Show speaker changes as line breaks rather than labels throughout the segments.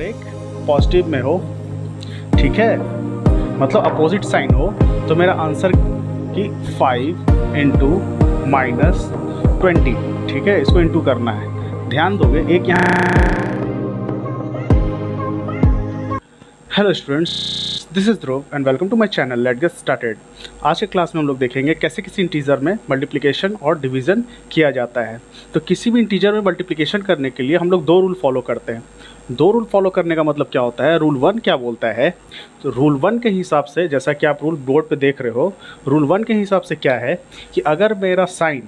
और एक पॉजिटिव में हो, ठीक है, मतलब अपोजिट साइन हो, तो मेरा आंसर कि 5 इंटू -20, ठीक है, इसको इंटू करना है। ध्यान दोगे एक यहाँ। Hello students, this is Dhruv and welcome to my channel. Let's get started. आज के क्लास में हम लोग देखेंगे कैसे किसी इंटीजर में मल्टीप्लिकेशन और डिवीज़न किया जाता है। तो किसी भी इंटीजर में मल्टीप्लिकेशन करने के लिए हम लोग 2 रूल फॉलो करते हैं। 2 रूल फॉलो करने का मतलब क्या होता है? रूल 1 क्या बोलता है? तो रूल 1 के हिसाब से, जैसा कि आप रूल बोर्ड पे देख रहे हो, रूल 1 के हिसाब से क्या है कि अगर मेरा साइन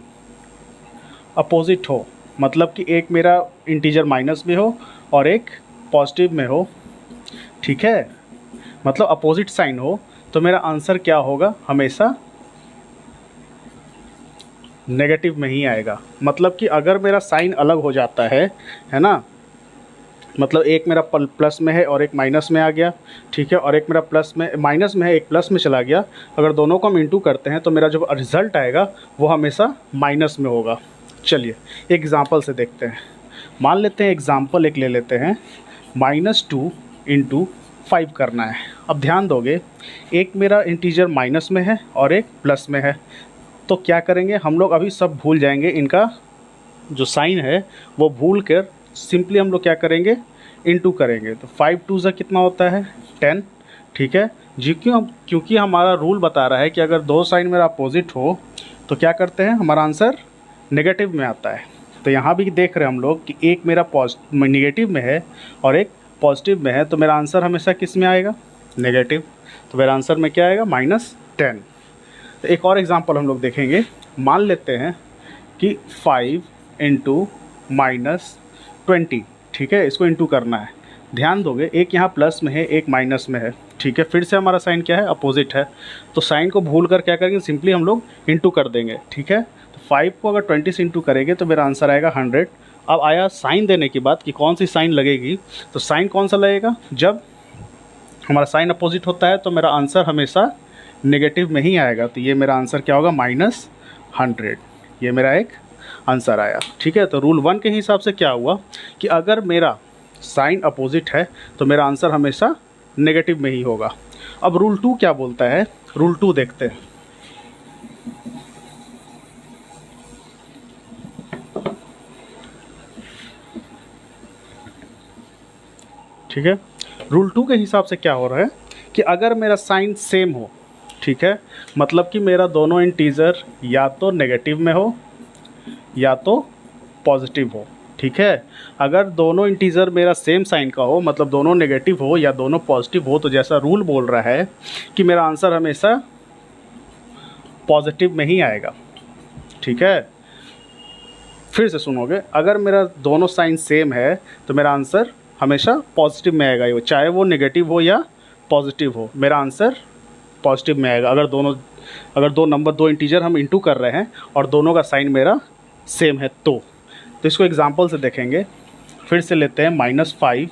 अपोजिट हो, मतलब कि एक मेरा इंटीजर माइनस में हो और एक पॉजिटिव में हो, ठीक है, मतलब अपोजिट साइन हो, तो मेरा आंसर क्या होगा? हमेशा नेगेटिव में ही आएगा। मतलब कि अगर मेरा साइन अलग हो जाता है ना, मतलब एक मेरा प्लस में है और एक माइनस में आ गया, ठीक है, और एक मेरा प्लस में माइनस में है, एक प्लस में चला गया, अगर दोनों को हम इंटू करते हैं तो मेरा जो रिज़ल्ट आएगा वो हमेशा माइनस में होगा। चलिए एग्ज़ाम्पल से देखते हैं। मान लेते हैं एग्ज़ाम्पल एक ले लेते हैं, -2 इंटू 5 करना है। अब ध्यान दोगे, एक मेरा इंटीजर माइनस में है और एक प्लस में है, तो क्या करेंगे हम लोग? अभी सब भूल जाएंगे, इनका जो साइन है वो भूल कर सिंपली हम लोग क्या करेंगे? इंटू करेंगे। तो 5 2 ज़ा कितना होता है? 10, ठीक है जी। क्योंकि हमारा रूल बता रहा है कि अगर 2 साइन मेरा अपोजिट हो तो क्या करते हैं? हमारा आंसर नेगेटिव में आता है। तो यहाँ भी देख रहे हैं हम लोग कि एक मेरा नेगेटिव में है और एक पॉजिटिव में है, तो मेरा आंसर हमेशा किस में आएगा? नेगेटिव। तो मेरा आंसर में क्या आएगा? -10। तो एक और एग्जांपल हम लोग देखेंगे। मान लेते हैं कि 5 इंटू -20, ठीक है, इसको इंटू करना है। ध्यान दोगे एक यहाँ प्लस में है, एक माइनस में है, ठीक है, फिर से हमारा साइन क्या है? अपोजिट है। तो साइन को भूल कर क्या करेंगे? सिंपली हम लोग इंटू कर देंगे, ठीक है। तो 5 को अगर 20 से इंटू करेंगे तो मेरा आंसर आएगा 100। अब आया साइन देने की बात कि कौन सी साइन लगेगी। तो साइन कौन सा लगेगा? जब हमारा साइन अपोजिट होता है तो मेरा आंसर हमेशा नेगेटिव में ही आएगा। तो ये मेरा आंसर क्या होगा? -100। ये मेरा एक आंसर आया, ठीक है। तो रूल 1 के हिसाब से क्या हुआ कि अगर मेरा साइन अपोजिट है तो मेरा आंसर हमेशा नेगेटिव में ही होगा। अब रूल 2 क्या बोलता है? रूल 2 देखते हैं। ठीक है, रूल 2 के हिसाब से क्या हो रहा है कि अगर मेरा साइन सेम हो, ठीक है, मतलब कि मेरा दोनों इंटीजर या तो नेगेटिव में हो या तो पॉजिटिव हो, ठीक है। अगर दोनों इंटीजर मेरा सेम साइन का हो, मतलब दोनों नेगेटिव हो या दोनों पॉजिटिव हो, तो जैसा रूल बोल रहा है कि मेरा आंसर हमेशा पॉजिटिव में ही आएगा, ठीक है। फिर से सुनोगे, अगर मेरा दोनों साइन सेम है तो मेरा आंसर हमेशा पॉजिटिव में आएगा, चाहे वो नेगेटिव हो या पॉजिटिव हो, मेरा आंसर पॉजिटिव में आएगा। अगर दो इंटीजर हम इंटू कर रहे हैं और दोनों का साइन मेरा सेम है तो इसको एग्जांपल से देखेंगे। फिर से लेते हैं -5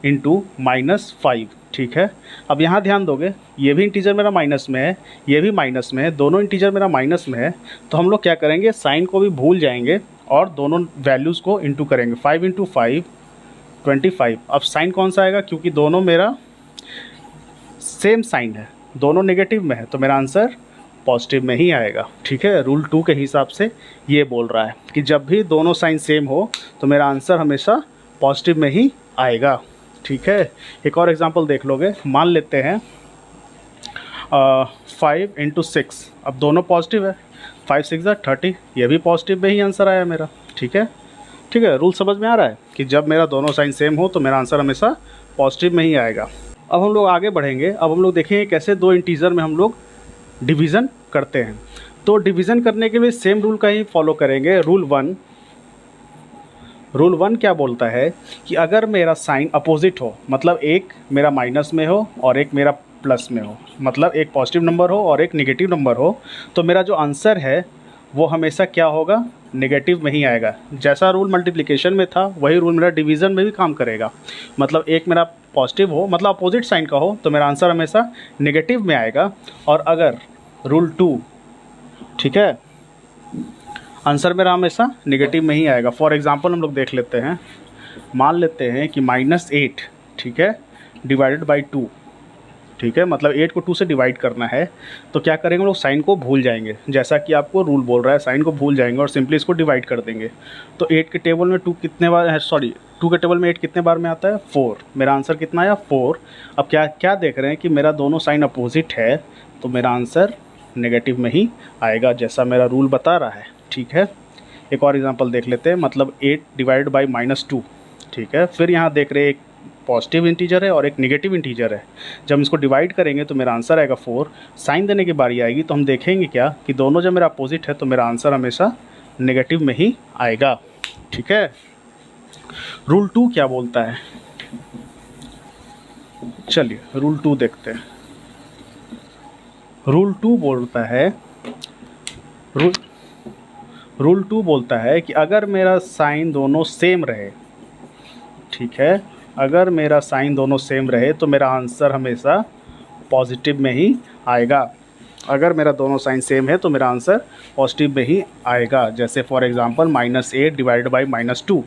इंटू -5, ठीक है। अब यहाँ ध्यान दोगे, ये भी इंटीजर मेरा माइनस में है, ये भी माइनस में है, दोनों इंटीजर मेरा माइनस में है, तो हम लोग क्या करेंगे? साइन को भी भूल जाएंगे और दोनों वैल्यूज़ को इंटू करेंगे। 5 इंटू 5 25। अब साइन कौन सा आएगा? क्योंकि दोनों मेरा सेम साइन है, दोनों नेगेटिव में है, तो मेरा आंसर पॉजिटिव में ही आएगा, ठीक है। रूल 2 के हिसाब से ये बोल रहा है कि जब भी दोनों साइन सेम हो तो मेरा आंसर हमेशा पॉजिटिव में ही आएगा, ठीक है। एक और एग्जांपल देख लोगे। मान लेते हैं 5 इंटू 6। अब दोनों पॉजिटिव है, 5 6 ज़ा 30, ये भी पॉजिटिव में ही आंसर आया मेरा, ठीक है। ठीक है, रूल समझ में आ रहा है कि जब मेरा दोनों साइन सेम हो तो मेरा आंसर हमेशा पॉजिटिव में ही आएगा। अब हम लोग आगे बढ़ेंगे। अब हम लोग देखेंगे कैसे 2 इंटीजर में हम लोग डिवीज़न करते हैं। तो डिवीज़न करने के लिए सेम रूल का ही फॉलो करेंगे। रूल 1 क्या बोलता है कि अगर मेरा साइन अपोजिट हो, मतलब एक मेरा माइनस में हो और एक मेरा प्लस में हो, मतलब एक पॉजिटिव नंबर हो और एक नेगेटिव नंबर हो, तो मेरा जो आंसर है वो हमेशा क्या होगा? नेगेटिव में ही आएगा। जैसा रूल मल्टीप्लिकेशन में था वही रूल मेरा डिवीज़न में भी काम करेगा। मतलब एक मेरा पॉजिटिव हो, मतलब अपोजिट साइन का हो, तो मेरा आंसर हमेशा नेगेटिव में आएगा। और अगर रूल 2, ठीक है, आंसर मेरा हमेशा नेगेटिव में ही आएगा। फॉर एग्ज़ाम्पल हम लोग देख लेते हैं। मान लेते हैं कि -8, ठीक है, डिवाइडेड बाई 2, ठीक है, मतलब 8 को 2 से डिवाइड करना है। तो क्या करेंगे हम लोग, साइन को भूल जाएंगे, जैसा कि आपको रूल बोल रहा है, साइन को भूल जाएंगे और सिंपली इसको डिवाइड कर देंगे। तो 8 के टेबल में 2 कितने बार है, सॉरी 2 के टेबल में 8 कितने बार में आता है, 4। मेरा आंसर कितना आया, 4। अब क्या क्या देख रहे हैं कि मेरा दोनों साइन अपोजिट है, तो मेरा आंसर नेगेटिव में ही आएगा, जैसा मेरा रूल बता रहा है, ठीक है। एक और एग्जांपल देख लेते हैं, मतलब 8 डिवाइड बाई -2, ठीक है। फिर यहाँ देख रहे हैं एक पॉजिटिव इंटीजर है और एक नेगेटिव इंटीजर है। जब इसको डिवाइड करेंगे तो मेरा आंसर आएगा 4। साइन देने की बारी आएगी तो हम देखेंगे क्या कि दोनों जब मेरा अपोजिट है तो मेरा आंसर हमेशा नेगेटिव में ही आएगा, ठीक है। रूल 2 क्या बोलता है, चलिए रूल 2 देखते हैं। रूल 2 बोलता है, रूल 2 बोलता है कि अगर मेरा साइन दोनों सेम रहे, ठीक है, अगर मेरा साइन दोनों सेम रहे तो मेरा आंसर हमेशा पॉजिटिव में ही आएगा। अगर मेरा दोनों साइन सेम है तो मेरा आंसर पॉजिटिव में ही आएगा। जैसे फॉर एग्जांपल -8 डिवाइड बाई -2,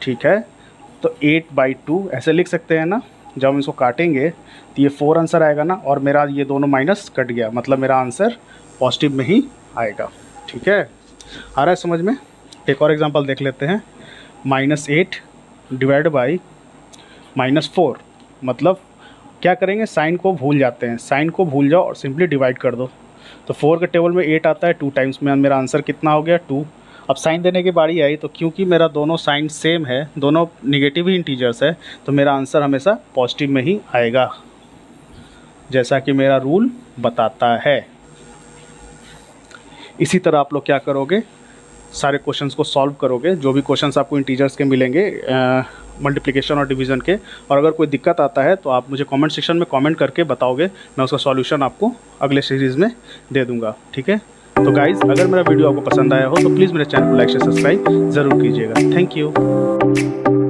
ठीक है। तो 8/2 ऐसे लिख सकते हैं ना। जब हम इसको काटेंगे तो ये 4 आंसर आएगा ना, और मेरा ये दोनों माइनस कट गया, मतलब मेरा आंसर पॉजिटिव में ही आएगा, ठीक है। आ रहा है समझ में। एक और एग्जांपल देख लेते हैं, -8 डिवाइड बाई -4, मतलब क्या करेंगे, साइन को भूल जाते हैं, साइन को भूल जाओ और सिंपली डिवाइड कर दो। तो 4 के टेबल में 8 आता है, 2 टाइम्स में मेरा आंसर कितना हो गया, 2। अब साइन देने की बारी आई तो क्योंकि मेरा दोनों साइन सेम है, दोनों निगेटिव ही इंटीजर्स है, तो मेरा आंसर हमेशा पॉजिटिव में ही आएगा, जैसा कि मेरा रूल बताता है। इसी तरह आप लोग क्या करोगे, सारे क्वेश्चंस को सॉल्व करोगे, जो भी क्वेश्चंस आपको इंटीजर्स के मिलेंगे, मल्टीप्लिकेशन और डिवीज़न के। और अगर कोई दिक्कत आता है तो आप मुझे कमेंट सेक्शन में कमेंट करके बताओगे, मैं उसका सॉल्यूशन आपको अगले सीरीज़ में दे दूंगा, ठीक है। तो गाइज़, अगर मेरा वीडियो आपको पसंद आया हो तो प्लीज़ मेरे चैनल को लाइक शेयर सब्सक्राइब ज़रूर कीजिएगा। Thank you.